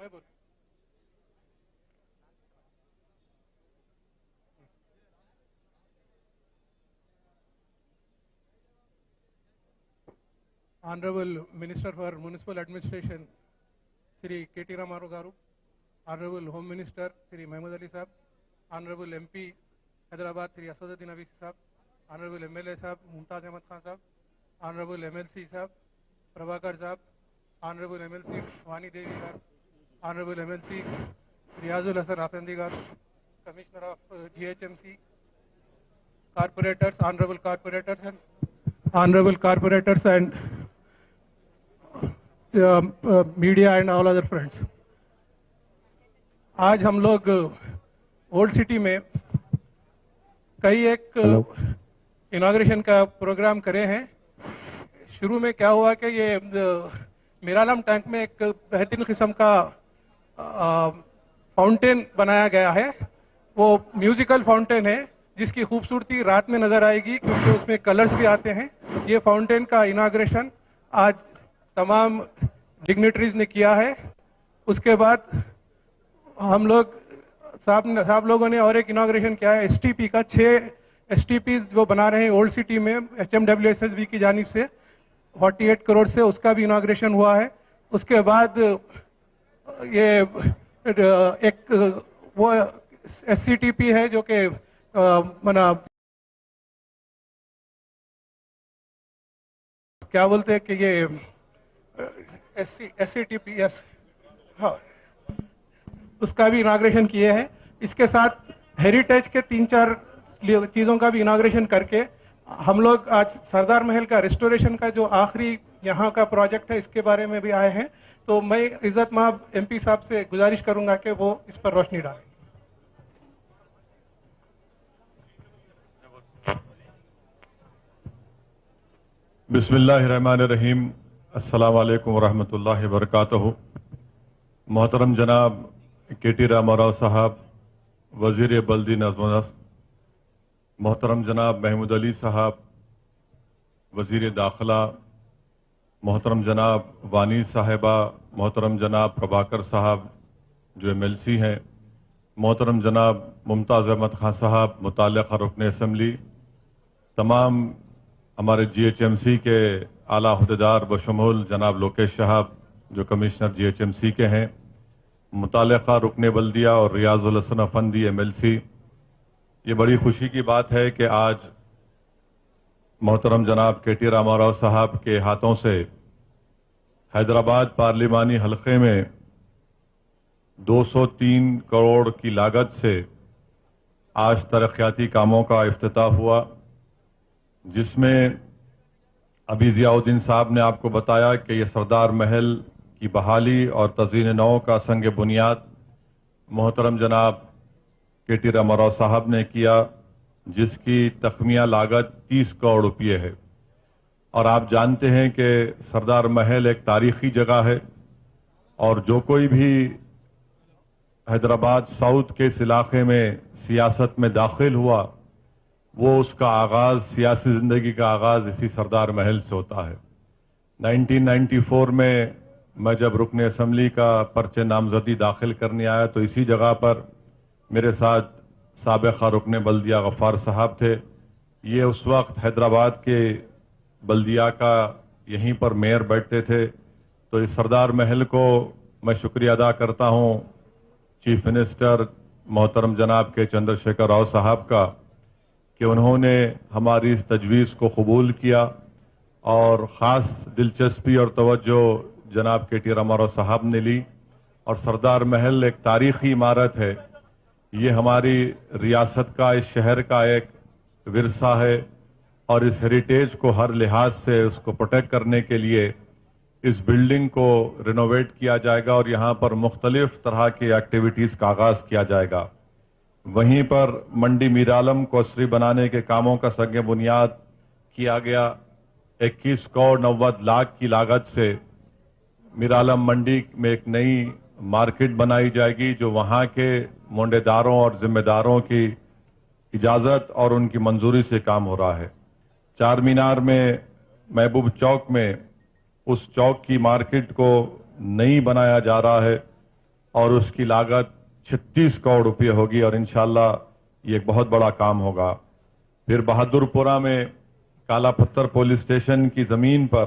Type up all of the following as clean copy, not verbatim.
मैं बोल Honorable Minister for Municipal Administration, Sri K.T. Ramarao Garu, Honorable Home Minister, Sri Mahmood Ali Sahab, Honorable MP, Hyderabad, Sri Asaduddin Owaisi Sahab, Honorable MLA Sahab, Mumtaz Ahmad Khan Sahab, Honorable MLC Sahab, Prabhakar Sahab, Honorable MLC Vani Devi Garu, Honorable MLC Riyazul Hasan Afendi Garu, Commissioner of GHMC, Corporators, Honorable Corporators and media and all other friends. आज हम लोग old city में कई एक inauguration का programme करे हैं। शुरू में क्या हुआ कि ये मीरालम टैंक में एक बेहतरीन किस्म का फाउंटेन बनाया गया है। वो म्यूजिकल फाउंटेन है जिसकी खूबसूरती रात में नजर आएगी क्योंकि उसमें कलर्स भी आते हैं। ये फाउंटेन का इनॉग्रेशन आज तमाम डिग्निटरीज ने किया है। उसके बाद हम लोग साहब लोगों ने और एक इनॉग्रेशन किया है एसटीपी का। 6 एसटीपी जो बना रहे हैं ओल्ड सिटी में HMWSSB की जानिब से 48 करोड़ से, उसका भी इनॉग्रेशन हुआ है। उसके बाद ये एक वो SCTP है जो कि मना क्या बोलते हैं कि ये SCTP, हाँ, उसका भी इनॉग्रेशन किए हैं। इसके साथ हेरिटेज के 3-4 चीज़ों का भी इनॉग्रेशन करके हम लोग आज सरदार महल का रेस्टोरेशन का जो आखिरी यहाँ का प्रोजेक्ट है इसके बारे में भी आए हैं। तो मैं इज्जत माब MP साहब से गुजारिश करूंगा कि वो इस पर रोशनी डालें। बिस्मिल्लाहिर्रहमानिर्रहीम। अस्सलाम वालेकुम वरहमतुल्लाहि वबरकातुहू। मोहतरम जनाब K.T. रामाराव साहब, वजीर बल्दी नज़्म व नस्क, मोहतरम जनाब महमूद अली साहब, वजीर दाखिला, मोहतरम जनाब वानी साहिबा, मोहतरम जनाब प्रभाकर साहब जो MLC हैं, मोहतरम जनाब मुमताज़ अहमद खान साहब मुतल्लिक़ा रुकन असम्बली, तमाम हमारे GHMC के आला अहदेदार बशमूल जनाब लोकेश साहब जो कमिश्नर GHMC के हैं, मुतल्लिक़ा रुकन बल्दिया और रियाजुल हसन अफंदी MLC। ये बड़ी खुशी की बात है कि आज मोहतरम जनाब K.T. रामाराव साहब के हाथों से हैदराबाद पार्लिमानी हलक़े में 203 करोड़ की लागत से आज तरक्याती कामों का इफ्तिताह हुआ, जिसमें अभी ज़ियाउद्दीन साहब ने आपको बताया कि ये सरदार महल की बहाली और तज़ीन नौ का संग बुनियाद मोहतरम जनाब K.T. रामाराव साहब ने किया, जिसकी तखमिया लागत 30 करोड़ रुपये है। और आप जानते हैं कि सरदार महल एक तारीखी जगह है और जो कोई भी हैदराबाद साउथ के इस इलाके में सियासत में दाखिल हुआ वो उसका आगाज़, सियासी ज़िंदगी का आगाज़ इसी सरदार महल से होता है। 1994 में मैं जब रुकन असम्बली का पर्चे नामजदी दाखिल करने आया तो इसी जगह पर मेरे साथ साबिक़ा रुकन बल्दिया गफ़ार साहब थे। ये उस वक्त हैदराबाद के बल्दिया का यहीं पर मेयर बैठते थे। तो इस सरदार महल को मैं शुक्रिया अदा करता हूँ चीफ मिनिस्टर मोहतरम जनाब के चंद्रशेखर राव साहब का कि उन्होंने हमारी इस तजवीज़ को कबूल किया और ख़ास दिलचस्पी और तवज्जो जनाब K.T. रामाराव साहब ने ली। और सरदार महल एक तारीखी इमारत है, ये हमारी रियासत का, इस शहर का एक विरसा है और इस हेरिटेज को हर लिहाज से उसको प्रोटेक्ट करने के लिए इस बिल्डिंग को रिनोवेट किया जाएगा और यहाँ पर मुख्तलिफ तरह की एक्टिविटीज़ का आगाज़ किया जाएगा। वहीं पर मंडी मीरालम को असरी बनाने के कामों का संग बुनियाद किया गया। 21 करोड़ 90 लाख की लागत से मीरालम मंडी में एक नई मार्केट बनाई जाएगी जो वहां के मुंडेदारों और जिम्मेदारों की इजाजत और उनकी मंजूरी से काम हो रहा है। चार मीनार में महबूब चौक में उस चौक की मार्केट को नहीं बनाया जा रहा है। اور اس کی لاگت 36 کروڑ روپے ہوگی اور انشاءاللہ یہ ایک بہت بڑا کام ہوگا. پھر بہادر پورہ میں کالا پتھر پولیس اسٹیشن کی زمین پر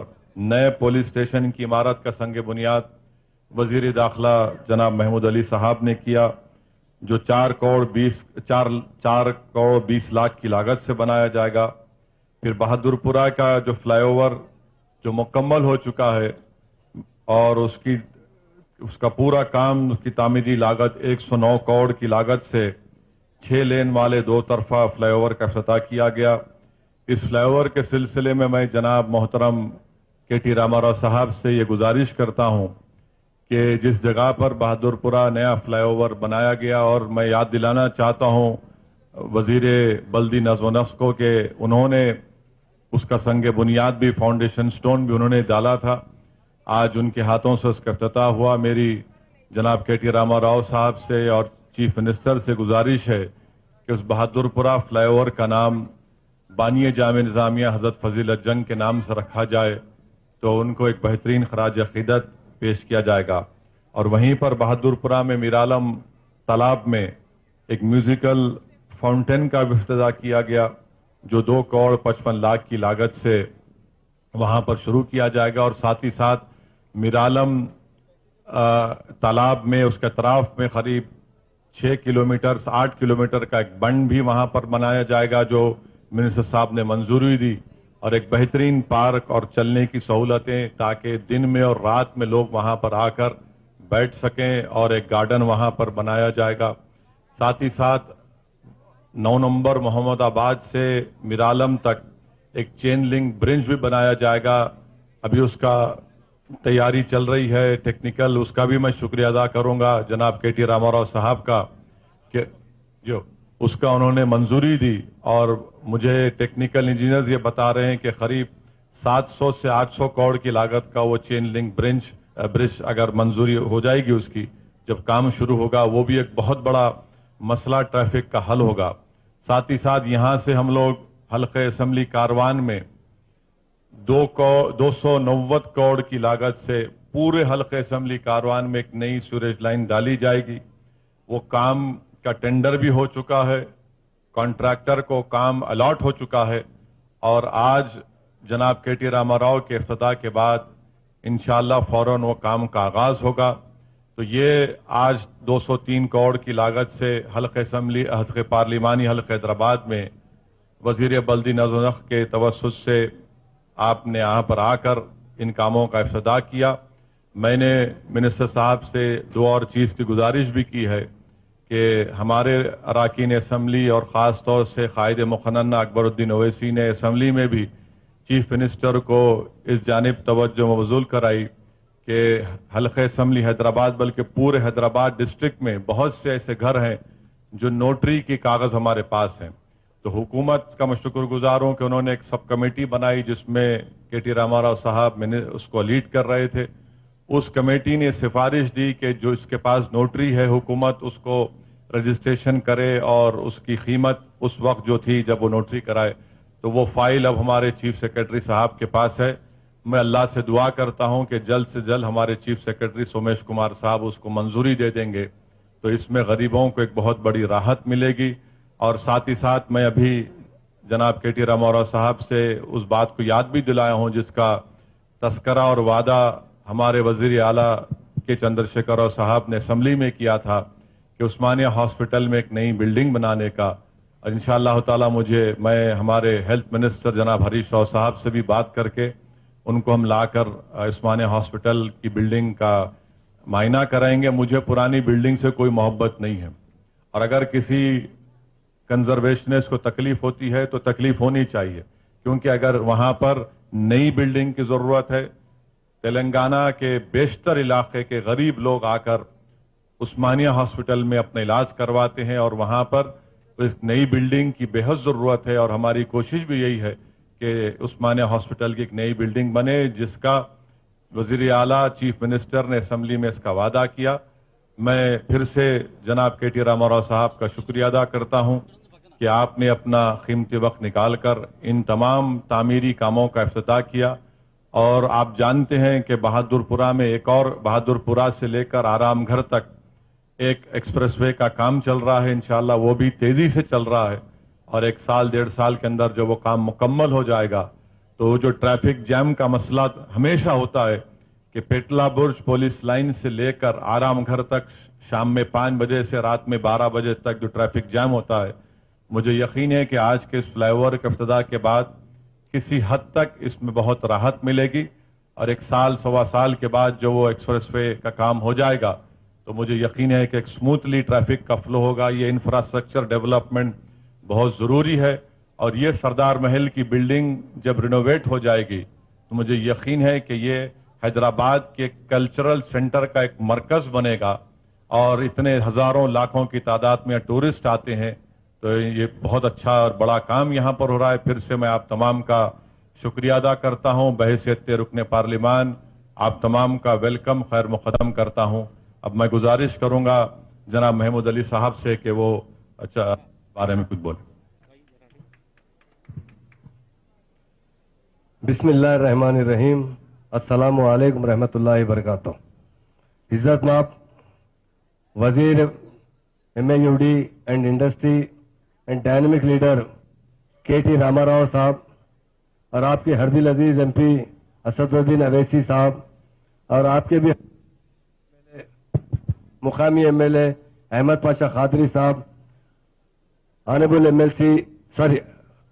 نئے پولیس اسٹیشن کی عمارت کا سنگ بنیاد وزیر داخلہ جناب محمود علی صاحب نے کیا، جو 4 کروڑ 20 لاکھ کی لاگت سے بنایا جائے گا. پھر بہادر پورہ کا جو فلائی اوور جو مکمل ہو چکا ہے اور اس کا پورا کام، اس کی تعمیری لاگت 109 کروڑ کی لاگت سے 6 لین والے 2 طرفہ فلائی اوور کا افتتاح کیا گیا. اس فلائی اوور کے سلسلے میں میں جناب محترم کے ٹی راما راؤ صاحب سے یہ گزارش کرتا ہوں کہ جس جگہ پر بہادر پورہ نیا فلائی اوور بنایا گیا، اور میں یاد دلانا چاہتا ہوں وزیر بلدی نظم و نسق کو کہ انہوں نے اس کا سنگ بنیاد بھی، فاؤنڈیشن سٹون بھی انہوں نے ڈالا تھا. آج ان کے ہاتھوں سے اس کا افتتاح ہوا. میری جناب کے ٹی راما راؤ صاحب سے اور چیف منسٹر سے گزارش ہے کہ اس بہادر پورہ فلائی اوور کا نام بانی جامع نظامیہ حضرت فضیلت جنگ کے نام سے رکھا جائے تو ان کو ایک بہترین خراج عقیدت پیش کیا جائے گا. اور وہیں پر بہادر پورہ میں میرالم تالاب میں ایک میوزیکل فاؤنٹین کا بھی افتتاح کیا گیا، جو 2 کروڑ 55 لاکھ کی لاگت سے وہاں پر شروع کیا جائے گا. اور ساتھ ہی ساتھ میرالم تالاب میں اس کے اطراف میں قریب 8 کلومیٹر کا ایک بند بھی وہاں پر بنایا جائے گا، جو منسٹر صاحب نے منظوری دی، اور ایک بہترین پارک اور چلنے کی سہولتیں تاکہ دن میں اور رات میں لوگ وہاں پر آ کر بیٹھ سکیں، اور ایک گارڈن وہاں پر بنایا جائے گا. ساتھ ہی ساتھ 9 نمبر محمد آباد سے میرالم تک ایک چین لنک برج بھی بنایا جائے گا. ابھی اس کا تیاری چل رہی ہے ٹیکنیکل، اس کا بھی میں شکریہ ادا کروں گا جناب کے ٹی راما راؤ صاحب کا کہ جو اس کا انہوں نے منظوری دی. اور مجھے ٹیکنیکل انجینئرز یہ بتا رہے ہیں کہ قریب 700 سے 800 کروڑ کی لاگت کا وہ چین لنک برج اگر منظوری ہو جائے گی، اس کی جب کام شروع ہوگا، وہ بھی ایک بہت بڑا مسئلہ ٹریفک کا حل ہوگا. ساتھ ہی ساتھ یہاں سے ہم لوگ حلقہ اسمبلی کاروان میں 290 کروڑ کی لاگت سے پورے حلقہ اسمبلی کاروان میں ایک نئی سیوریج لائن ڈالی جائے گی. وہ کام کا ٹینڈر بھی ہو چکا ہے، کانٹریکٹر کو کام الاٹ ہو چکا ہے، اور آج جناب کے ٹی راما راؤ کے افتتاح کے بعد انشاءاللہ فوراً وہ کام کا آغاز ہوگا. تو یہ آج 203 کروڑ کی لاگت سے حلقہ اسمبلی حلقہ پارلیمانی حلقہ حیدرآباد میں وزیر بلدی نظم و نسق کے توسط سے آپ نے یہاں پر آ کر ان کاموں کا افتتاح کیا. میں نے منسٹر صاحب سے 2 اور چیز کی گزارش بھی کی ہے کہ ہمارے اراکین اسمبلی اور خاص طور سے قائد مقننہ اکبر الدین اویسی نے اسمبلی میں بھی چیف منسٹر کو اس جانب توجہ مبذول کرائی کہ حلقہ اسمبلی حیدرآباد بلکہ پورے حیدرآباد ڈسٹرکٹ میں بہت سے ایسے گھر ہیں جو نوٹری کی کاغذ ہمارے پاس ہیں. تو حکومت کا میں شکر گزار ہوں کہ انہوں نے ایک سب کمیٹی بنائی جس میں کے ٹی راما راؤ صاحب اس کو لیڈ کر رہے تھے. اس کمیٹی نے سفارش دی کہ جو اس کے پاس نوٹری ہے حکومت اس کو رجسٹریشن کرے، اور اس کی قیمت اس وقت جو تھی جب وہ نوٹری کرائے، تو وہ فائل اب ہمارے چیف سیکرٹری صاحب کے پاس ہے. میں اللہ سے دعا کرتا ہوں کہ جلد سے جلد ہمارے چیف سیکرٹری سومیش کمار صاحب اس کو منظوری دے دیں گے تو اس میں غریبوں کو ایک بہت بڑی راحت ملے گی. اور ساتھ ہی ساتھ میں ابھی جناب کے ٹی راما راؤ صاحب سے اس بات کو یاد بھی دلایا ہوں جس کا تذکرہ اور وعدہ ہمارے وزیر اعلیٰ کے چندر شیکھر راؤ صاحب نے اسمبلی میں کیا تھا کہ عثمانیہ ہاسپٹل میں ایک نئی بلڈنگ بنانے کا. اور انشاءاللہ تعالی میں ہمارے ہیلتھ منسٹر جناب ہریش راؤ صاحب سے بھی بات کر کے ان کو ہم لا کر عثمانیہ ہاسپٹل کی بلڈنگ کا معائنہ کرائیں گے. مجھے پرانی بلڈنگ سے کوئی محبت نہیں ہے، اور اگر کسی کنزرویشنسٹ کو تکلیف ہوتی ہے تو تکلیف ہونی چاہیے، کیونکہ اگر وہاں پر نئی بلڈنگ کی ضرورت ہے، تلنگانہ کے بیشتر علاقے کے غریب لوگ آ کر عثمانیہ ہاسپٹل میں اپنا علاج کرواتے ہیں، اور وہاں پر اس نئی بلڈنگ کی بے حد ضرورت ہے. اور ہماری کوشش بھی یہی ہے کہ عثمانیہ ہاسپٹل کی ایک نئی بلڈنگ بنے، جس کا وزیر اعلیٰ چیف منسٹر نے اسمبلی میں اس کا وعدہ کیا. میں پھر سے جناب کے ٹی راما راؤ صاحب کا شکریہ ادا کرتا ہوں کہ آپ نے اپنا قیمتی وقت نکال کر ان تمام تعمیری کاموں کا افتتاح کیا. اور آپ جانتے ہیں کہ بہادر پورہ میں ایک اور بہادر پورہ سے لے کر آرام گھر تک एक एक्सप्रेसवे का काम चल रहा है, इंशाल्लाह वो भी तेजी से चल रहा है और 1 साल 1.5 साल के अंदर जो वो काम मुकम्मल हो जाएगा तो जो ट्रैफिक जैम का मसला हमेशा होता है कि पेटला बुर्ज पुलिस लाइन से लेकर आराम घर तक शाम में 5 बजे से रात में 12 बजे तक जो ट्रैफिक जैम होता है, मुझे यकीन है कि आज के इस फ्लाईओवर के इफ्तिताह के बाद किसी हद तक इसमें बहुत राहत मिलेगी और 1 साल 1.25 साल के बाद जो वो एक्सप्रेसवे का काम हो जाएगा तो मुझे यकीन है कि एक स्मूथली ट्रैफिक का फ्लो होगा। ये इंफ्रास्ट्रक्चर डेवलपमेंट बहुत ज़रूरी है और ये सरदार महल की बिल्डिंग जब रिनोवेट हो जाएगी तो मुझे यकीन है कि ये हैदराबाद के कल्चरल सेंटर का एक मरकज़ बनेगा और इतने हज़ारों लाखों की तादाद में टूरिस्ट आते हैं तो ये बहुत अच्छा और बड़ा काम यहाँ पर हो रहा है। फिर से मैं आप तमाम का शुक्रिया अदा करता हूँ। बहैसियत रुकने पार्लिमान आप तमाम का वेलकम खैर मुक़द्दम करता हूँ। अब मैं गुजारिश करूंगा जनाब महमूद अली साहब से कि वो अच्छा बारे में कुछ बोले। बिस्मिल्लाहिर्रहमानिर्रहीम। अस्सलामु अलैकुम रहमतुल्लाहि बरकातुहू। इज्जत नाब वजीर MAUD and industry and dynamic leader KT Rama Rao साहब और आपके हरदिल अजीज MP असदुद्दीन अवैसी साहब और आपके भी मुकामी MLA अहमद पाशा खादरी साहब, ऑनरेबल MLC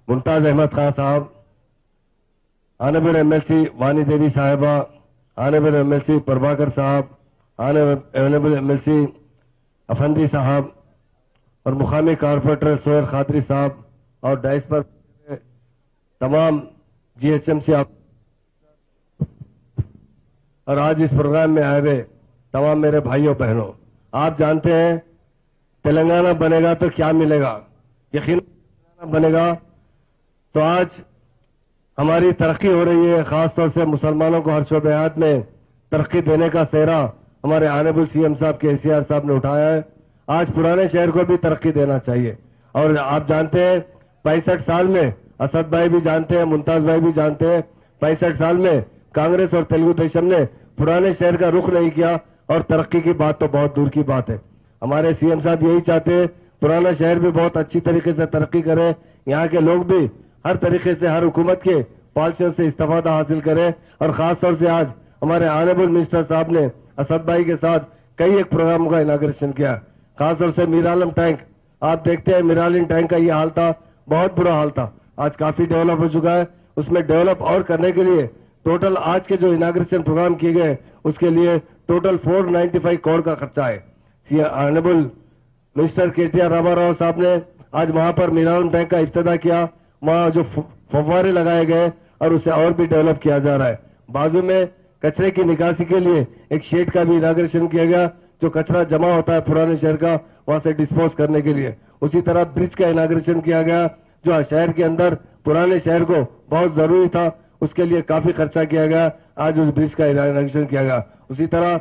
मुमताज अहमद खान साहब, ऑनरेबल MLC वानी देवी साहिबा, ऑनरेबल MLC प्रभाकर साहब, ऑनरेबल MLC अफंदी साहब और मुकामी कारपोरेटर सोहेल खादरी साहब और डाइस पर तमाम GHMC और आज इस प्रोग्राम में आए हुए तमाम मेरे भाइयों बहनों, आप जानते हैं तेलंगाना बनेगा तो क्या मिलेगा, यकीन बनेगा तो आज हमारी तरक्की हो रही है। खासतौर से मुसलमानों को हर शोबे हयात में तरक्की देने का सेहरा हमारे ऑनरेबल CM साहब KCR साहब ने उठाया है। आज पुराने शहर को भी तरक्की देना चाहिए और आप जानते हैं 65 साल में असद भाई भी जानते हैं, मुमताज भाई भी जानते हैं, 65 साल में कांग्रेस और तेलुगु देशम ने पुराने शहर का रुख नहीं किया और तरक्की की बात तो बहुत दूर की बात है। हमारे CM साहब यही चाहते हैं पुराना शहर भी बहुत अच्छी तरीके से तरक्की करे, यहाँ के लोग भी हर तरीके से हर हुकूमत के पॉलिसियों से इस्तेफादा हासिल करें और खासतौर से आज हमारे ऑनरेबल मिनिस्टर साहब ने असद भाई के साथ कई एक प्रोग्रामों का इनाग्रेशन किया। खासतौर से मीरालम टैंक, आप देखते हैं मीरालम टैंक का ये हाल था, बहुत बुरा हाल था, आज काफी डेवलप हो चुका है। उसमें डेवलप और करने के लिए टोटल आज के जो इनाग्रेशन प्रोग्राम किए गए उसके लिए टोटल 495 करोड़ का खर्चा है। ऑनरेबल मिनिस्टर KT रामाराव साहब ने आज वहां पर मीरालम टैंक का इफ्तिताह किया, वहां जो फव्वारे लगाए गए और उसे और भी डेवलप किया जा रहा है। बाजू में कचरे की निकासी के लिए एक शेड का भी इनाग्रेशन किया गया, जो कचरा जमा होता है पुराने शहर का वहां से डिस्पोज करने के लिए। उसी तरह ब्रिज का इनाग्रेशन किया गया जो शहर के अंदर पुराने शहर को बहुत जरूरी था, उसके लिए काफी खर्चा किया गया, आज उस ब्रिज का इनाग्रेशन किया गया। उसी तरह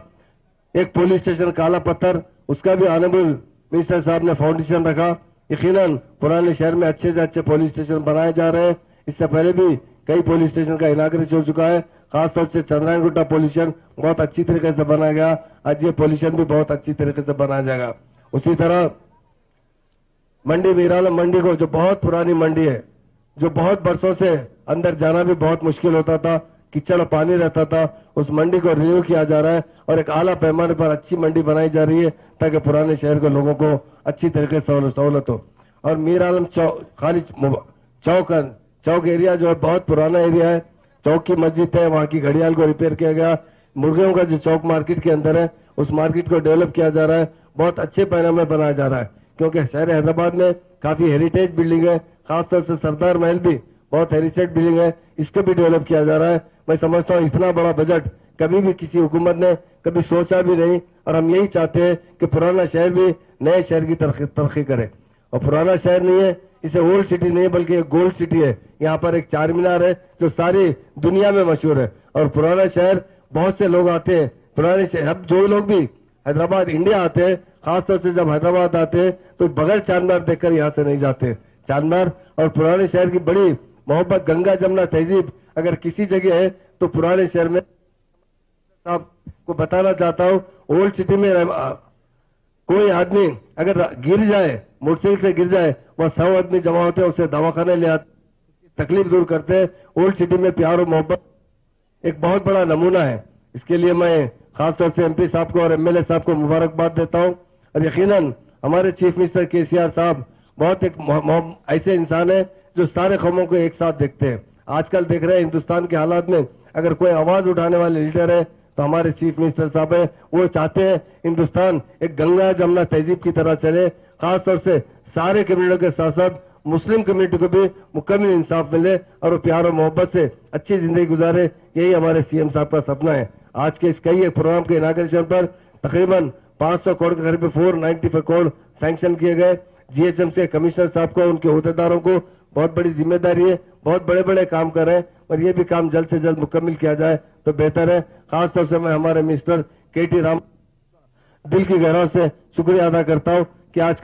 एक पुलिस स्टेशन काला पत्थर, उसका भी ऑनरेबल मिनिस्टर साहब ने फाउंडेशन रखा। यकीनन पुराने शहर में अच्छे से अच्छे पुलिस स्टेशन बनाए जा रहे हैं, इससे पहले भी कई पुलिस स्टेशन का इनाग्रेशन हो चुका है। खासतौर से चंद्रायन गुट्टा पुलिस स्टेशन बहुत अच्छी तरीके से बनाया गया, आज ये पुलिस स्टेशन भी बहुत अच्छी तरीके से बनाया जाएगा। उसी तरह मंडी मीरालम मंडी को, जो बहुत पुरानी मंडी है, जो बहुत बरसों से अंदर जाना भी बहुत मुश्किल होता था, कीचड़ और पानी रहता था, उस मंडी को रिन्यू किया जा रहा है और एक आला पैमाने पर अच्छी मंडी बनाई जा रही है ताकि पुराने शहर के लोगों को अच्छी तरीके से सहूलत हो। और मीरालम खाली चौक एरिया जो है बहुत पुराना एरिया है, चौक की मस्जिद है, वहां की घड़ियाल को रिपेयर किया गया। मुर्गियों का जो चौक मार्केट के अंदर है उस मार्केट को डेवलप किया जा रहा है, बहुत अच्छे पैमाने में बनाया जा रहा है, क्योंकि शहर हैदराबाद में काफी हेरिटेज बिल्डिंग है, खासतौर से सरदार महल भी बहुत हेरिटेज बिल्डिंग है, इसको भी डेवलप किया जा रहा है। मैं समझता हूँ इतना बड़ा बजट कभी भी किसी हुकूमत ने कभी सोचा भी नहीं और हम यही चाहते हैं कि पुराना शहर भी नए शहर की तरक्की करे। और पुराना शहर नहीं है, इसे ओल्ड सिटी नहीं बल्कि एक गोल्ड सिटी है। यहाँ पर एक चार मीनार है जो सारी दुनिया में मशहूर है और पुराना शहर बहुत से लोग आते हैं। पुराने शहर, अब जो लोग भी हैदराबाद इंडिया आते हैं, खासतौर से जब हैदराबाद आते हैं तो बगैर चांदमार देखकर यहाँ से नहीं जाते। चांदमार और पुराने शहर की बड़ी मोहब्बत, गंगा जमुना तहजीब अगर किसी जगह है तो पुराने शहर में। आपको बताना चाहता हूँ ओल्ड सिटी में कोई आदमी अगर गिर जाए, मोटरसाइकिल से गिर जाए, वह 100 आदमी जमा होते हैं, उसे दवाखाने ले आते, तकलीफ दूर करते हैं। ओल्ड सिटी में प्यार और मोहब्बत एक बहुत बड़ा नमूना है। इसके लिए मैं खासतौर से एमपी साहब को और एमएलए साहब को मुबारकबाद देता हूं। और यकीनन हमारे चीफ मिनिस्टर केसीआर साहब बहुत एक ऐसे इंसान है जो सारे कौमों को एक साथ देखते हैं। आजकल देख रहे हैं हिंदुस्तान के हालात में अगर कोई आवाज उठाने वाले लीडर है तो हमारे चीफ मिनिस्टर साहब है। वो चाहते हैं हिंदुस्तान एक गंगा जमुना तहजीब की तरह चले, खासतौर से सारे कम्युनिटी के साथ साथ मुस्लिम कम्युनिटी को भी मुकम्मल इंसाफ मिले और वो प्यार और मोहब्बत से अच्छी जिंदगी गुजारे। यही हमारे सीएम साहब का सपना है। आज के इस कई एक प्रोग्राम के इनाग्रेशन पर तकरीबन 500 करोड़ के करीब 495 करोड़ सैंक्शन किए गए। जीएचएमसी कमिश्नर साहब को, उनके अहदेदारों को बहुत बड़ी जिम्मेदारी है, बहुत बड़े बड़े काम कर रहे हैं और ये भी काम जल्द से जल्द मुकम्मल किया जाए तो बेहतर है। खासतौर से मैं हमारे मिनिस्टर केटी राम दिल की गहराई से शुक्रिया अदा करता हूं कि आज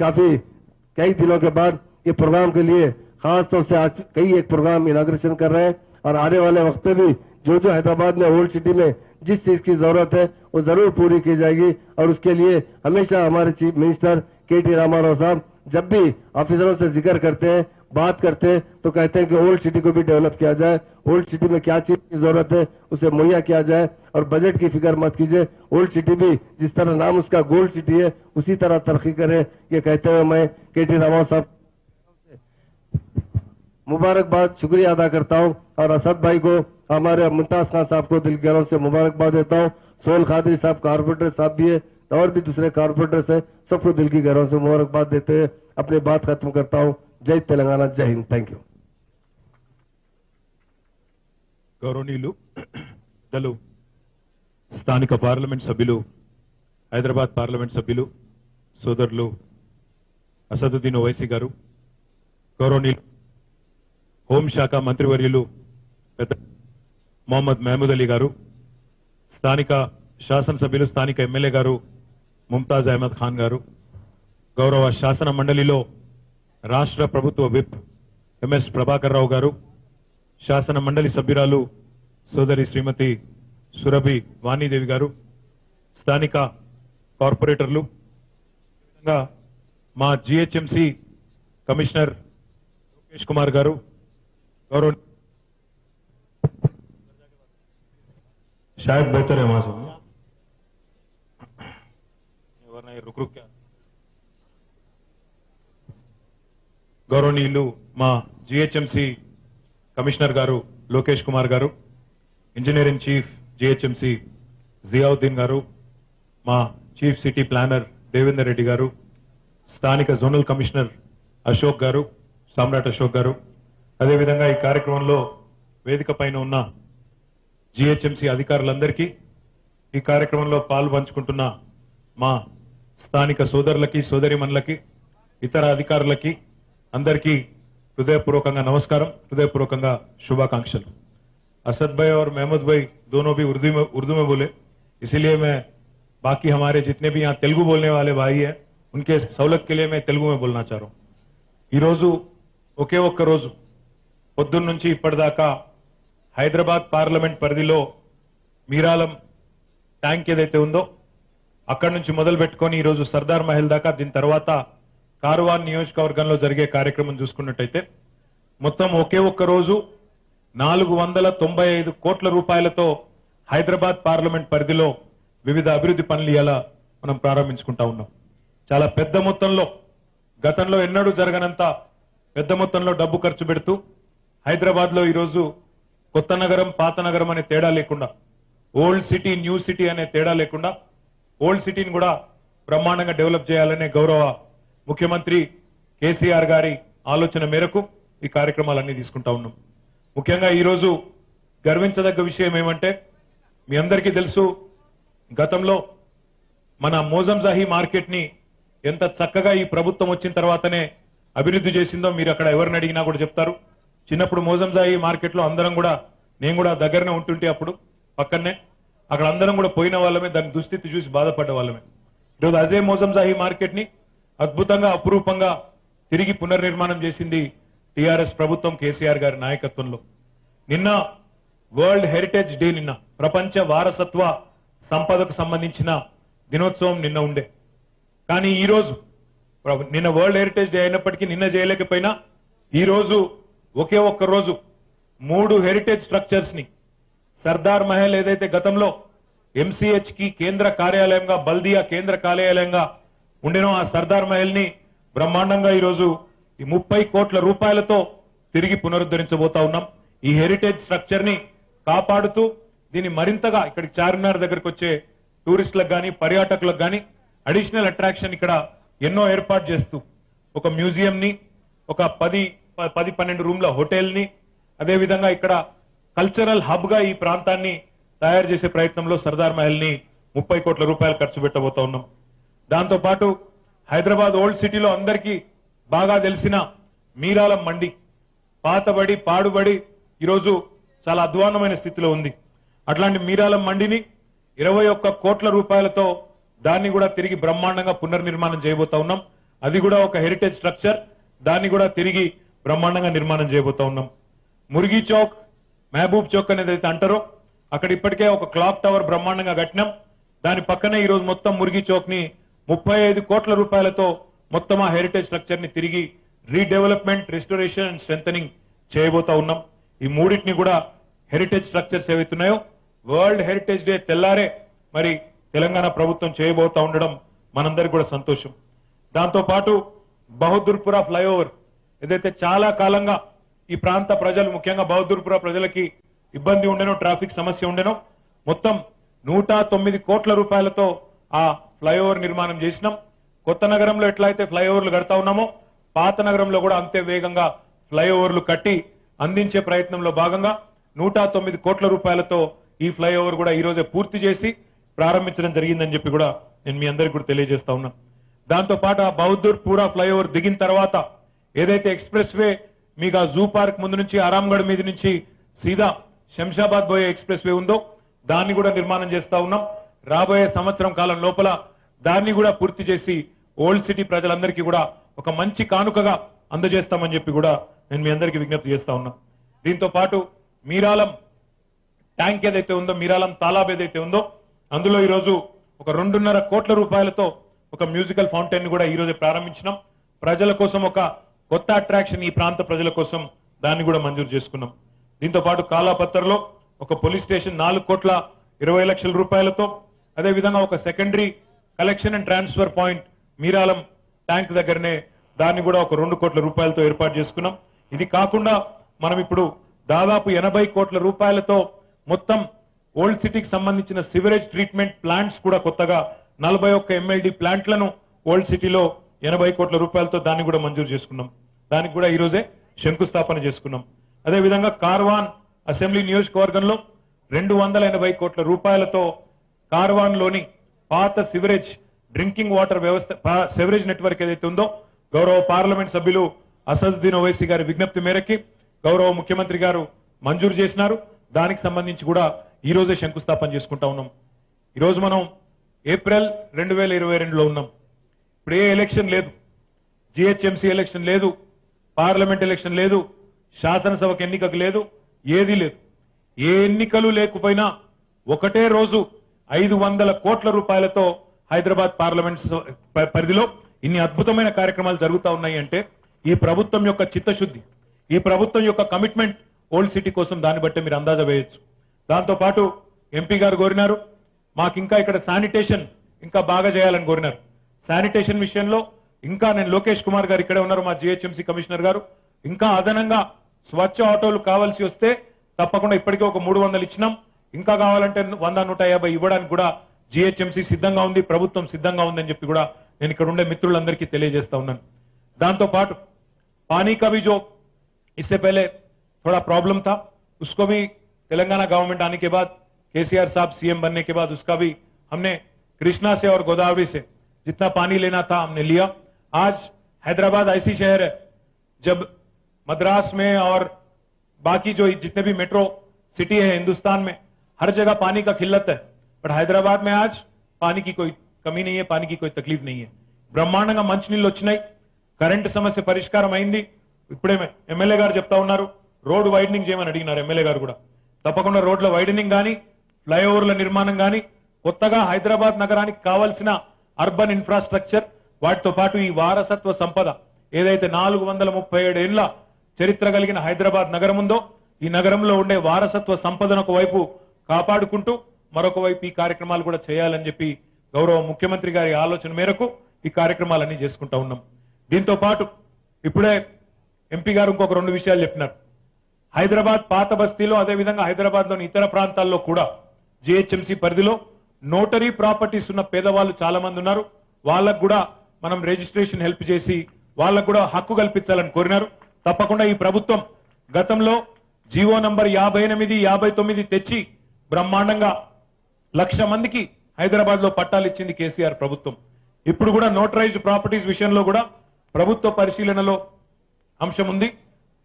कई दिनों के बाद ये प्रोग्राम के लिए खास तौर से आज कई एक प्रोग्राम इनाग्रेशन कर रहे हैं और आने वाले वक्त में भी जो हैदराबाद में ओल्ड सिटी में जिस चीज की जरूरत है वो जरूर पूरी की जाएगी। और उसके लिए हमेशा हमारे चीफ मिनिस्टर केटी रामाराव साहब जब भी ऑफिसरों से जिक्र करते हैं, बात करते हैं तो कहते हैं कि ओल्ड सिटी को भी डेवलप किया जाए, ओल्ड सिटी में क्या चीज की जरूरत है उसे मुहैया किया जाए और बजट की फिक्र मत कीजिए। ओल्ड सिटी भी जिस तरह नाम उसका गोल्ड सिटी है उसी तरह तरक्की करे, ये कहते हुए मैं केटी रामाराव साहब मुबारकबाद शुक्रिया अदा करता हूं और असद भाई को, हमारे मुमताज खान साहब को दिल गहरों से मुबारकबाद देता हूं। सोहेल खादरी साहब कारपोरेटर साहब भी है और भी दूसरे कारपोरेटर्स है, सबको दिल की गहरों से मुबारकबाद देते हुए अपनी बात खत्म करता हूं। जय तेलंगाना, जय हिंद, थैंक यू। గౌరవనీయులు పెద్దలు స్థానిక పార్లమెంట్ సభ్యులు, హైదరాబాద్ పార్లమెంట్ సభ్యులు సోదరులు అసదుద్దీన్ ఓవైసీ గారు, గౌరవనీయులు హోంశాఖ మంత్రివర్యులు పెద్ద మొహమ్మద్ మహమూద్ అలీ గారు, స్థానిక శాసనసభ్యులు స్థానిక ఎమ్మెల్యే గారు ముంతాజ్ అహ్మద్ ఖాన్ గారు, గౌరవ శాసన మండలిలో రాష్ట్ర ప్రభుత్వ విప్ ఎంఎస్ ప్రభాకర్ రావు గారు, శాసన మండలి సభ్యురాలు సోదరి శ్రీమతి సురభి వాణీదేవి గారు, స్థానిక కార్పొరేటర్లు, మా జీహెచ్ఎంసీ కమిషనర్ లోకేష్ కుమార్ గారు, गौरव शायद बेहतर है वहां से वरना ये रुक क्या गौरवनीयुलु మా జీహెచ్ఎంసీ కమిషనర్ గారు లోకేష్ కుమార్ గారు, engineer in chief GHMC Ziauddin గారు, మా chief city planar Devender Reddy గారు, స్థానిక జోనల్ కమిషనర్ అశోక్ గారు, సామ్రాట్ అశోక్ గారు, అదేవిధంగా ఈ కార్యక్రమంలో వేదిక పైన ఉన్న జీహెచ్ఎంసీ అధికారులందరికీ, ఈ కార్యక్రమంలో పాల్పంచుకుంటున్న మా స్థానిక సోదరులకి, సోదరిమణులకి, ఇతర అధికారులకి అందరికీ हृदयपूर्वक नमस्कार, हृदयपूर्वक शुभाकांक्षలు। असद भाई और महमूद भाई दोनों भी उर्दू में बोले, इसीलिए मैं बाकी हमारे जितने भी यहाँ तेलुगु बोलने वाले भाई हैं उनके सहूलत के लिए मैं तेलुगु में बोलना चाह रहा हूं। ఈ రోజు ఒకే ఒక్క రోజు పొద్దున్న నుంచి ఇప్పటిదాకా హైదరాబాద్ పార్లమెంట్ పరిధిలో మీరాలం ట్యాంక్ ఏదైతే ఉందో అక్కడి నుంచి మొదలు పెట్టుకొని ఈ రోజు సర్దార్ మహల్ దాకా, దీని తర్వాత కార్వాన్ నియోజకవర్గంలో జరిగే కార్యక్రమం చూసుకున్నట్టయితే మొత్తం ఒకే ఒక్క రోజు 495 కోట్ల రూపాయలతో హైదరాబాద్ పార్లమెంట్ పరిధిలో వివిధ అభివృద్ధి పనులు ఇలా మనం ప్రారంభించుకుంటా ఉన్నాం। చాలా పెద్ద మొత్తంలో, గతంలో ఎన్నడూ జరగనంత పెద్ద మొత్తంలో డబ్బు ఖర్చు పెడుతూ హైదరాబాద్ లో ఈ రోజు కొత్త నగరం పాత నగరం అనే తేడా లేకుండా, ఓల్డ్ సిటీ న్యూ సిటీ అనే తేడా లేకుండా ఓల్డ్ సిటీని కూడా బ్రహ్మాండంగా డెవలప్ చేయాలనే గౌరవ ముఖ్యమంత్రి కేసీఆర్ గారి ఆలోచన మేరకు ఈ కార్యక్రమాలన్నీ తీసుకుంటా ఉన్నాం। ముఖ్యంగా ఈ రోజు గర్వించదగ్గ విషయం ఏమంటే, మీ అందరికీ తెలుసు గతంలో మన మోజంజాహి మార్కెట్ ని ఎంత చక్కగా ఈ ప్రభుత్వం వచ్చిన తర్వాతనే అభివృద్ధి చేసిందో మీరు అక్కడ ఎవరిని అడిగినా కూడా చెప్తారు। చిన్నప్పుడు మోజంజాహి మార్కెట్ లో అందరం కూడా, నేను కూడా దగ్గరనే ఉంటుంటే అప్పుడు పక్కనే, అక్కడ అందరం కూడా పోయిన వాళ్ళమే, దాని దుస్థితి చూసి బాధపడ్డ వాళ్ళమే। ఈరోజు అదే మోజంజాహి మార్కెట్ ని అద్భుతంగా అపురూపంగా తిరిగి పునర్నిర్మాణం చేసింది టీఆర్ఎస్ ప్రభుత్వం కేసీఆర్ గారి నాయకత్వంలో। నిన్న వరల్డ్ హెరిటేజ్ డే, నిన్న ప్రపంచ వారసత్వ సంపదకు సంబంధించిన దినోత్సవం నిన్న ఉండే। కానీ ఈ రోజు నిన్న వరల్డ్ హెరిటేజ్ డే అయినప్పటికీ నిన్న చేయలేకపోయినా ఈ రోజు ఒకే ఒక్క రోజు 3 హెరిటేజ్ స్ట్రక్చర్స్ ని సర్దార్ మహల్ ఏదైతే గతంలో ఎంసీహెచ్ కి కేంద్ర కార్యాలయంగా బల్దియా కేంద్ర కార్యాలయంగా ఉండేనో ఆ సర్దార్ మహల్ ని బ్రహ్మాండంగా ఈ రోజు ఈ 30 కోట్ల రూపాయలతో తిరిగి పునరుద్ధరించబోతా ఉన్నాం. ఈ హెరిటేజ్ స్ట్రక్చర్ ని కాపాడుతూ దీన్ని మరింతగా ఇక్కడికి చార్మినార్ దగ్గరకు వచ్చే టూరిస్టులకు గాని పర్యాటకులకు గాని అడిషనల్ అట్రాక్షన్ ఇక్కడ ఎన్నో ఏర్పాటు చేస్తూ ఒక మ్యూజియం ని ఒక 10-12 రూమ్ల హోటల్ ని అదేవిధంగా ఇక్కడ కల్చరల్ హబ్ గా ఈ ప్రాంతాన్ని తయారు చేసే ప్రయత్నంలో సర్దార్ మహల్ ని 30 కోట్ల రూపాయలు ఖర్చు పెట్టబోతా ఉన్నాం. దాంతో పాటు హైదరాబాద్ ఓల్డ్ సిటీలో అందరికీ బాగా తెలిసిన మీరాలం మండి పాతబడి పాడుబడి ఈరోజు చాలా అధ్వాన్నమైన స్థితిలో ఉంది. అట్లాంటి మీరాలం మండిని 21 కోట్ల రూపాయలతో దాన్ని కూడా తిరిగి బ్రహ్మాండంగా పునర్నిర్మాణం చేయబోతా ఉన్నాం. అది కూడా ఒక హెరిటేజ్ స్ట్రక్చర్, దాన్ని కూడా తిరిగి బ్రహ్మాండంగా నిర్మాణం చేయబోతా ఉన్నాం. మురిగి చౌక్ మహబూబ్ చౌక్ అనేది అయితే అంటారో అక్కడ ఇప్పటికే ఒక క్లాక్ టవర్ బ్రహ్మాండంగా కట్టినాం. దాని పక్కనే ఈ రోజు మొత్తం మురిగి చౌక్ ని 35 కోట్ల రూపాయలతో మొత్తం ఆ హెరిటేజ్ స్ట్రక్చర్ ని తిరిగి రీడెవలప్మెంట్ రెస్టోరేషన్ అండ్ స్ట్రెంథనింగ్ చేయబోతా ఉన్నాం. ఈ మూడింటిని కూడా హెరిటేజ్ స్ట్రక్చర్స్ ఏవైతున్నాయో వరల్డ్ హెరిటేజ్ డే తెల్లారే మరి తెలంగాణ ప్రభుత్వం చేయబోతా ఉండడం మనందరికీ కూడా సంతోషం. దాంతో పాటు బహదూర్పుర ఫ్లైఓవర్ ఏదైతే చాలా కాలంగా ఈ ప్రాంత ప్రజలు ముఖ్యంగా బహదూర్పుర ప్రజలకి ఇబ్బంది ఉండేనో ట్రాఫిక్ సమస్య ఉండేనో మొత్తం 109 కోట్ల రూపాయలతో ఆ ఫ్లైఓవర్ నిర్మాణం చేసినాం. కొత్త నగరంలో ఎట్లయితే ఫ్లైఓవర్లు కడతా ఉన్నామో పాత నగరంలో కూడా అంతే వేగంగా ఫ్లైఓవర్లు కట్టి అందించే ప్రయత్నంలో భాగంగా 109 కోట్ల రూపాయలతో ఈ ఫ్లైఓవర్ కూడా ఈ రోజే పూర్తి చేసి ప్రారంభించడం జరిగిందని చెప్పి కూడా నేను మీ అందరికీ కూడా తెలియజేస్తా ఉన్నా. దాంతో పాటు ఆ బహదూర్పుర ఫ్లైఓవర్ దిగిన తర్వాత ఏదైతే ఎక్స్ప్రెస్ వే మీకు ఆ జూ పార్క్ ముందు నుంచి ఆరాంగఢ్ మీద నుంచి సీదా శంషాబాద్ పోయే ఎక్స్ప్రెస్ వే ఉందో దాన్ని కూడా నిర్మాణం చేస్తా ఉన్నాం. రాబోయే సంవత్సరం కాలం లోపల దాన్ని కూడా పూర్తి చేసి ఓల్డ్ సిటీ ప్రజలందరికీ కూడా ఒక మంచి కానుకగా అందజేస్తామని చెప్పి కూడా నేను మీ అందరికీ విజ్ఞప్తి చేస్తా ఉన్నా. దీంతో పాటు మీరాలం ట్యాంక్ ఏదైతే ఉందో మీరాలం తాలాబ్ ఏదైతే ఉందో అందులో ఈ రోజు ఒక 2.5 కోట్ల రూపాయలతో ఒక మ్యూజికల్ ఫౌంటైన్ ని కూడా ఈ రోజు ప్రారంభించినాం. ప్రజల కోసం ఒక కొత్త అట్రాక్షన్ ఈ ప్రాంత ప్రజల కోసం దాన్ని కూడా మంజూరు చేసుకున్నాం. దీంతో పాటు కాలాపత్తర్లో ఒక పోలీస్ స్టేషన్ 4,20,00,000 రూపాయలతో అదేవిధంగా ఒక secondary collection and transfer point Mir Alam tank దగ్గరనే దాన్ని కూడా ఒక 2 కోట్ల రూపాయలతో ఏర్పాటు చేసుకున్నాం. ఇది కాకుండా మనం ఇప్పుడు దాదాపు 80 కోట్ల రూపాయలతో మొత్తం ఓల్డ్ సిటీకి సంబంధించిన సివరేజ్ ట్రీట్మెంట్ ప్లాంట్స్ కూడా కొత్తగా 41 MLD ప్లాంట్లను ఓల్డ్ సిటీలో 80 కోట్ల రూపాయలతో దాన్ని కూడా మంజూరు చేసుకున్నాం. దానికి కూడా ఈ రోజే శంకుస్థాపన చేసుకున్నాం. అదేవిధంగా కార్వాన్ అసెంబ్లీ నియోజకవర్గంలో 280 కోట్ల రూపాయలతో కార్వాన్ లోని పాత సివరేజ్ డ్రింకింగ్ వాటర్ వ్యవస్థ సివరేజ్ నెట్వర్క్ ఏదైతే ఉందో గౌరవ పార్లమెంట్ సభ్యులు అసదుద్దీన్ ఓవైసీ గారి విజ్ఞప్తి మేరకి గౌరవ ముఖ్యమంత్రి గారు మంజూరు చేసినారు. దానికి సంబంధించి కూడా ఈ రోజే శంకుస్థాపన చేసుకుంటా ఉన్నాం. ఈ రోజు మనం ఏప్రిల్ 2022లో ఉన్నాం. ఇప్పుడు ఏ ఎలక్షన్ లేదు, జిహెచ్ఎంసీ ఎలక్షన్ లేదు, పార్లమెంట్ ఎలక్షన్ లేదు, శాసనసభకు ఎన్నికకు లేదు, ఏదీ లేదు. ఏ ఎన్నికలు లేకపోయినా ఒకటే రోజు 500 కోట్ల రూపాయలతో హైదరాబాద్ పార్లమెంట్ పరిధిలో ఇన్ని అద్భుతమైన కార్యక్రమాలు జరుగుతా ఉన్నాయి అంటే ఈ ప్రభుత్వం యొక్క చిత్తశుద్ధి, ఈ ప్రభుత్వం యొక్క కమిట్మెంట్ ఓల్డ్ సిటీ కోసం దాన్ని బట్టి మీరు అందాజా వేయొచ్చు. దాంతో పాటు ఎంపీ గారు కోరినారు మాకు ఇంకా ఇక్కడ శానిటేషన్ ఇంకా బాగా చేయాలని కోరినారు. శానిటేషన్ విషయంలో ఇంకా నేను లోకేష్ కుమార్ గారు ఇక్కడే ఉన్నారు, మా జిహెచ్ఎంసీ కమిషనర్ గారు, ఇంకా అదనంగా స్వచ్ఛ ఆటోలు కావాల్సి వస్తే తప్పకుండా ఇప్పటికే ఒక 300 ఇచ్చినాం. ఇంకా కావాలంటే 100-150 ఇవ్వడానికి కూడా జిహెచ్ఎంసీ సిద్ధంగా ఉంది, ప్రభుత్వం సిద్ధంగా ఉందని చెప్పి కూడా నేను ఇక్కడ ఉండే మిత్రులందరికీ తెలియజేస్తా ఉన్నాను. దాంతో పాటు पानी का भी जो इससे पहले थोड़ा प्रॉब्लम था उसको भी तेलंगाना गवर्नमेंट आने के बाद केसीआर साहब सीएम बनने के बाद उसका भी हमने कृष्णा से और गोदावरी से जितना पानी लेना था हमने लिया. आज हैदराबाद ऐसी शहर है जब मद्रास में और बाकी जो जितने भी मेट्रो सिटी है हिंदुस्तान में हर जगह पानी का किल्लत है, बट हैदराबाद में आज पानी की कोई कमी नहीं है, पानी की कोई तकलीफ नहीं है. బ్రహ్మాండంగా మంచినీళ్ళు వచ్చినాయి, కరెంటు సమస్య పరిష్కారం అయింది. ఇప్పుడే ఎమ్మెల్యే గారు చెప్తా ఉన్నారు రోడ్ వైడనింగ్ చేయమని అడిగినారు ఎమ్మెల్యే గారు కూడా. తప్పకుండా రోడ్ల వైడనింగ్ గానీ ఫ్లైఓవర్ల నిర్మాణం గానీ కొత్తగా హైదరాబాద్ నగరానికి కావాల్సిన అర్బన్ ఇన్ఫ్రాస్ట్రక్చర్, వాటితో పాటు ఈ వారసత్వ సంపద ఏదైతే 437 ఏళ్ల చరిత్ర కలిగిన హైదరాబాద్ నగరం ఉందో, ఈ నగరంలో ఉండే వారసత్వ సంపదను ఒకవైపు కాపాడుకుంటూ మరొక వైపు ఈ కార్యక్రమాలు కూడా చేయాలని చెప్పి గౌరవ ముఖ్యమంత్రి గారి ఆలోచన మేరకు ఈ కార్యక్రమాలన్నీ చేసుకుంటా ఉన్నాం. దీంతో పాటు ఇప్పుడే ఎంపీ గారు ఇంకొక 2 విషయాలు చెప్పినారు. హైదరాబాద్ పాత బస్తీలో, అదేవిధంగా హైదరాబాద్ లోని ఇతర ప్రాంతాల్లో కూడా జిహెచ్ఎంసీ పరిధిలో నోటరీ ప్రాపర్టీస్ ఉన్న పేదవాళ్ళు చాలా మంది ఉన్నారు. వాళ్ళకు కూడా మనం రిజిస్ట్రేషన్ హెల్ప్ చేసి వాళ్ళకు కూడా హక్కు కల్పించాలని కోరినారు. తప్పకుండా ఈ ప్రభుత్వం గతంలో జీవో నంబర్ 58, 59 తెచ్చి బ్రహ్మాండంగా 1,00,000 మందికి హైదరాబాద్ లో పట్టాలు ఇచ్చింది కేసీఆర్ ప్రభుత్వం. ఇప్పుడు కూడా నోటరైజ్డ్ ప్రాపర్టీస్ విషయంలో కూడా ప్రభుత్వ పరిశీలనలో అంశం ఉంది.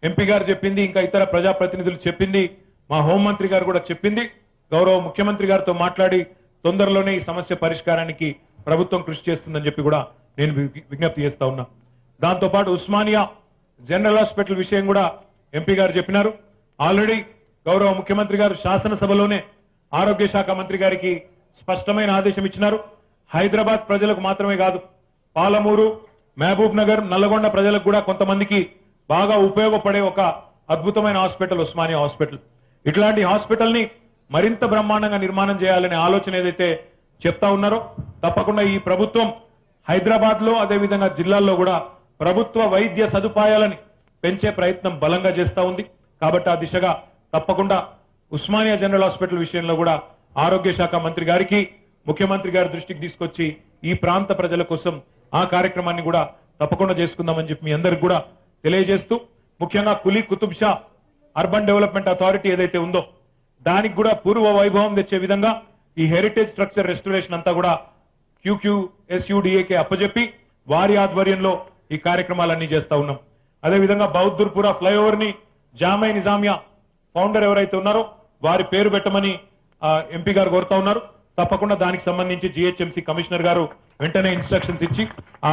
ఎంపీ గారు చెప్పింది, ఇంకా ఇతర ప్రజాప్రతినిధులు చెప్పింది, మా హోంమంత్రి గారు కూడా చెప్పింది. గౌరవ ముఖ్యమంత్రి గారితో మాట్లాడి తొందరలోనే ఈ సమస్య పరిష్కారానికి ప్రభుత్వం కృషి చేస్తుందని చెప్పి కూడా నేను విజ్ఞప్తి చేస్తా ఉన్నా. దాంతో పాటు ఉస్మానియా జనరల్ హాస్పిటల్ విషయం కూడా ఎంపీ గారు చెప్పినారు. ఆల్రెడీ గౌరవ ముఖ్యమంత్రి గారు శాసనసభలోనే ఆరోగ్య శాఖ మంత్రి గారికి స్పష్టమైన ఆదేశం ఇచ్చినారు. హైదరాబాద్ ప్రజలకు మాత్రమే కాదు, పాలమూరు, మహబూబ్ నగర్, నల్లగొండ ప్రజలకు కూడా కొంతమందికి బాగా ఉపయోగపడే ఒక అద్భుతమైన హాస్పిటల్ ఉస్మానియా హాస్పిటల్. ఇట్లాంటి హాస్పిటల్ ని మరింత బ్రహ్మాండంగా నిర్మాణం చేయాలనే ఆలోచన ఏదైతే చెప్తా ఉన్నారో, తప్పకుండా ఈ ప్రభుత్వం హైదరాబాద్ లో అదేవిధంగా జిల్లాల్లో కూడా ప్రభుత్వ వైద్య సదుపాయాలని పెంచే ప్రయత్నం బలంగా చేస్తా ఉంది. కాబట్టి ఆ దిశగా తప్పకుండా ఉస్మానియా జనరల్ హాస్పిటల్ విషయంలో కూడా ఆరోగ్య శాఖ మంత్రి గారికి, ముఖ్యమంత్రి గారి దృష్టికి తీసుకొచ్చి ఈ ప్రాంత ప్రజల కోసం ఆ కార్యక్రమాన్ని కూడా తప్పకుండా చేసుకుందామని చెప్పి మీ అందరికి కూడా తెలియజేస్తూ, ముఖ్యంగా Quli Qutb Shah urban development authority ఏదైతే ఉందో దానికి కూడా పూర్వ వైభవం తెచ్చే విధంగా ఈ హెరిటేజ్ స్ట్రక్చర్ రెస్టోరేషన్ అంతా కూడా QQSUDAకి అప్పచెప్పి వారి ఆధ్వర్యంలో ఈ కార్యక్రమాలన్నీ చేస్తా ఉన్నాం. అదేవిధంగా బౌద్ధుర్పురా ఫ్లైఓవర్ ని జామై నిజామియా ఫౌండర్ ఎవరైతే ఉన్నారో వారి పేరు పెట్టమని ఎంపీ గారు కోరుతా ఉన్నారు. తప్పకుండా దానికి సంబంధించి జిహెచ్ఎంసీ కమిషనర్ గారు వెంటనే ఇన్స్ట్రక్షన్స్ ఇచ్చి ఆ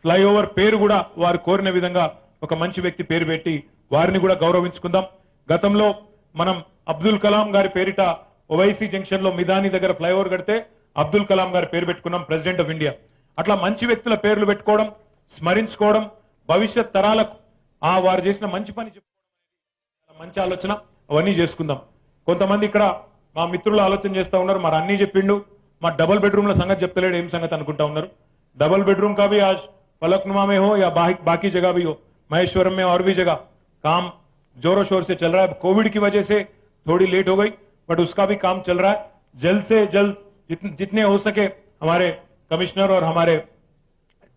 ఫ్లైఓవర్ పేరు కూడా వారు కోరిన విధంగా ఒక మంచి వ్యక్తి పేరు పెట్టి వారిని కూడా గౌరవించుకుందాం. గతంలో మనం అబ్దుల్ కలాం గారి పేరిట ఓవైసీ జంక్షన్ లో మిదాని దగ్గర ఫ్లైఓవర్ కడితే అబ్దుల్ కలాం గారి పేరు పెట్టుకున్నాం, ప్రెసిడెంట్ ఆఫ్ ఇండియా. అట్లా మంచి వ్యక్తుల పేర్లు పెట్టుకోవడం, స్మరించుకోవడం, భవిష్యత్ తరాలకు వారు చేసిన మంచి పని చెప్పుకోవడం మంచి ఆలోచన. అవన్నీ చేసుకుందాం. కొంతమంది ఇక్కడ మా మిత్రులు ఆలోచన చేస్తా ఉన్నారు, మరి అన్ని చెప్పిండు, మా డబుల్ బెడ్రూమ్ల సంగతి చెప్తలేడు, ఏం సంగతి అనుకుంటా ఉన్నారు. डबल बेडरूम का भी आज फलकनुमा में हो या बाकी जगह भी हो, महेश्वरम में और भी जगह काम जोरों शोर से चल रहा है. कोविड की वजह से थोड़ी लेट हो गई, बट उसका भी काम चल रहा है. जल्द से जल्द जितने हो सके हमारे कमिश्नर और हमारे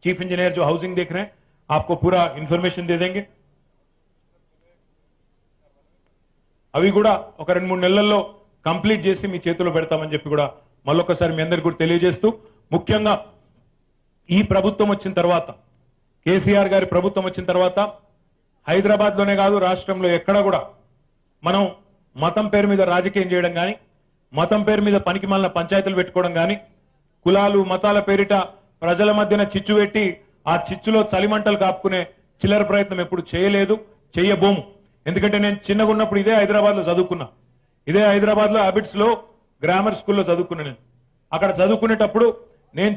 चीफ इंजीनियर जो हाउसिंग देख रहे हैं आपको पूरा इन्फॉर्मेशन दे देंगे. అవి కూడా ఒక 2-3 నెలల్లో కంప్లీట్ చేసి మీ చేతిలో పెడతామని చెప్పి కూడా మళ్ళొకసారి మీ అందరికీ కూడా తెలియజేస్తూ, ముఖ్యంగా ఈ ప్రభుత్వం వచ్చిన తర్వాత, కేసీఆర్ గారి ప్రభుత్వం వచ్చిన తర్వాత హైదరాబాద్ లోనే కాదు రాష్ట్రంలో ఎక్కడ కూడా మనం మతం పేరు మీద రాజకీయం చేయడం కానీ, మతం పేరు మీద పనికిమాలిన పంచాయతీలు పెట్టుకోవడం కానీ, కులాలు మతాల పేరిట ప్రజల మధ్యన చిచ్చు పెట్టి ఆ చిచ్చులో చలిమంటలు కాపుకునే చిల్లర ప్రయత్నం ఎప్పుడు చేయలేదు, చెయ్యబోము. ఎందుకంటే నేను చిన్నగా ఉన్నప్పుడు ఇదే హైదరాబాద్ లో చదువుకున్నా, ఇదే హైదరాబాద్ లో హ్యాబిట్స్ లో గ్రామర్ స్కూల్లో చదువుకున్నా. నేను అక్కడ చదువుకునేటప్పుడు నేను